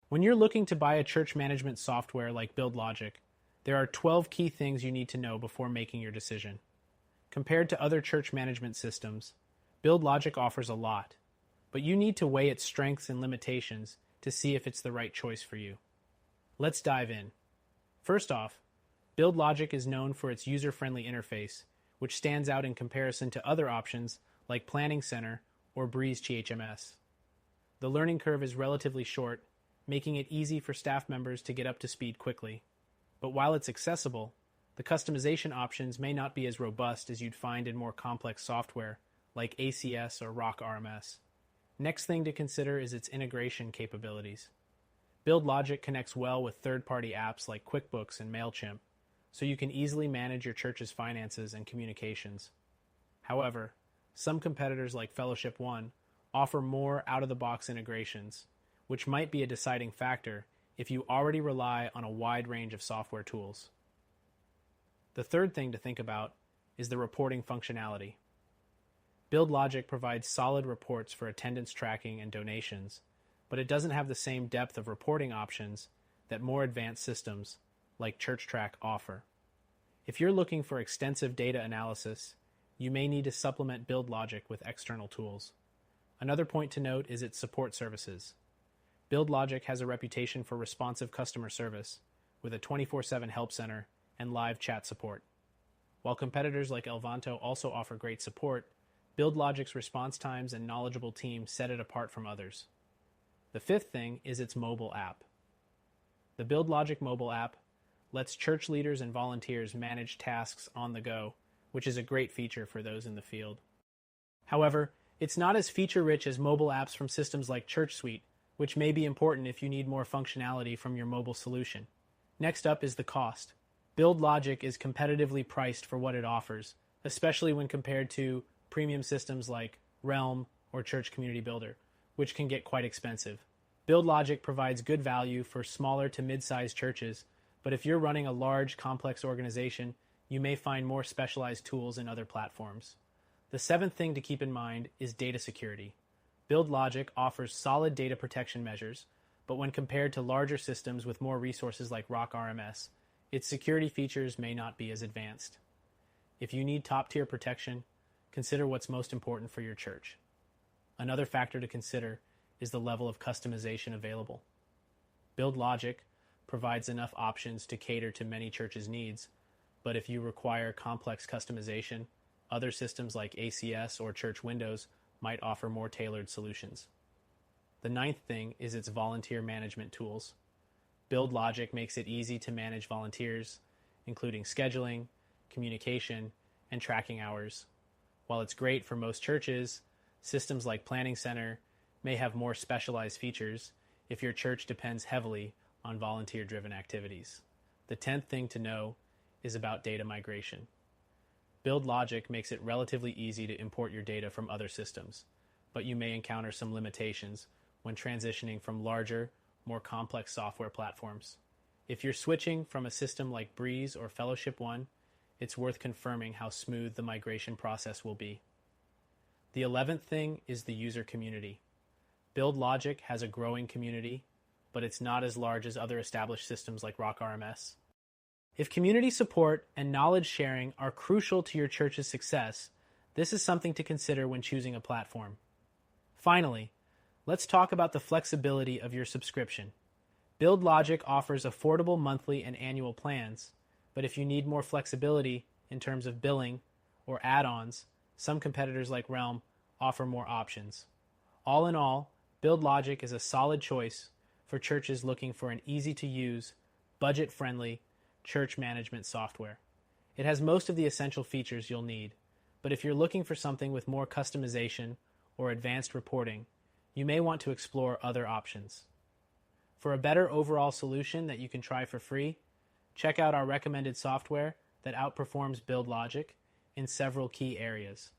When you're looking to buy a church management software like BuildLogic, there are 12 key things you need to know before making your decision. Compared to other church management systems, BuildLogic offers a lot, but you need to weigh its strengths and limitations to see if it's the right choice for you. Let's dive in. First off, BuildLogic is known for its user-friendly interface, which stands out in comparison to other options like Planning Center or Breeze HMS. The learning curve is relatively short, making it easy for staff members to get up to speed quickly. But while it's accessible, the customization options may not be as robust as you'd find in more complex software like ACS or Rock RMS. Next thing to consider is its integration capabilities. BuildLogic connects well with third-party apps like QuickBooks and MailChimp, so you can easily manage your church's finances and communications. However, some competitors like Fellowship One offer more out-of-the-box integrations, which might be a deciding factor if you already rely on a wide range of software tools. The third thing to think about is the reporting functionality. BuildLogic provides solid reports for attendance tracking and donations, but it doesn't have the same depth of reporting options that more advanced systems like ChurchTrack offer. If you're looking for extensive data analysis, you may need to supplement BuildLogic with external tools. Another point to note is its support services. BuildLogic has a reputation for responsive customer service, with a 24/7 help center and live chat support. While competitors like Elvanto also offer great support, BuildLogic's response times and knowledgeable team set it apart from others. The fifth thing is its mobile app. The BuildLogic mobile app lets church leaders and volunteers manage tasks on the go, which is a great feature for those in the field. However, it's not as feature-rich as mobile apps from systems like ChurchSuite, which may be important if you need more functionality from your mobile solution. Next up is the cost. BuildLogic is competitively priced for what it offers, especially when compared to premium systems like Realm or Church Community Builder, which can get quite expensive. BuildLogic provides good value for smaller to mid-sized churches, but if you're running a large, complex organization, you may find more specialized tools in other platforms. The seventh thing to keep in mind is data security. BuildLogic offers solid data protection measures, but when compared to larger systems with more resources like Rock RMS, its security features may not be as advanced. If you need top-tier protection, consider what's most important for your church. Another factor to consider is the level of customization available. BuildLogic provides enough options to cater to many churches' needs, but if you require complex customization, other systems like ACS or Church Windows might offer more tailored solutions. The ninth thing is its volunteer management tools. BuildLogic makes it easy to manage volunteers, including scheduling, communication, and tracking hours. While it's great for most churches, systems like Planning Center may have more specialized features if your church depends heavily on volunteer-driven activities. The 10th thing to know is about data migration. BuildLogic makes it relatively easy to import your data from other systems, but you may encounter some limitations when transitioning from larger, more complex software platforms. If you're switching from a system like Breeze or Fellowship One, it's worth confirming how smooth the migration process will be. The 11th thing is the user community. BuildLogic has a growing community, but it's not as large as other established systems like Rock RMS. If community support and knowledge sharing are crucial to your church's success, this is something to consider when choosing a platform. Finally, let's talk about the flexibility of your subscription. BuildLogic offers affordable monthly and annual plans, but if you need more flexibility in terms of billing or add-ons, some competitors like Realm offer more options. All in all, BuildLogic is a solid choice for churches looking for an easy-to-use, budget-friendly church management software. It has most of the essential features you'll need, but if you're looking for something with more customization or advanced reporting, you may want to explore other options. For a better overall solution that you can try for free, check out our recommended software that outperforms BuildLogic in several key areas.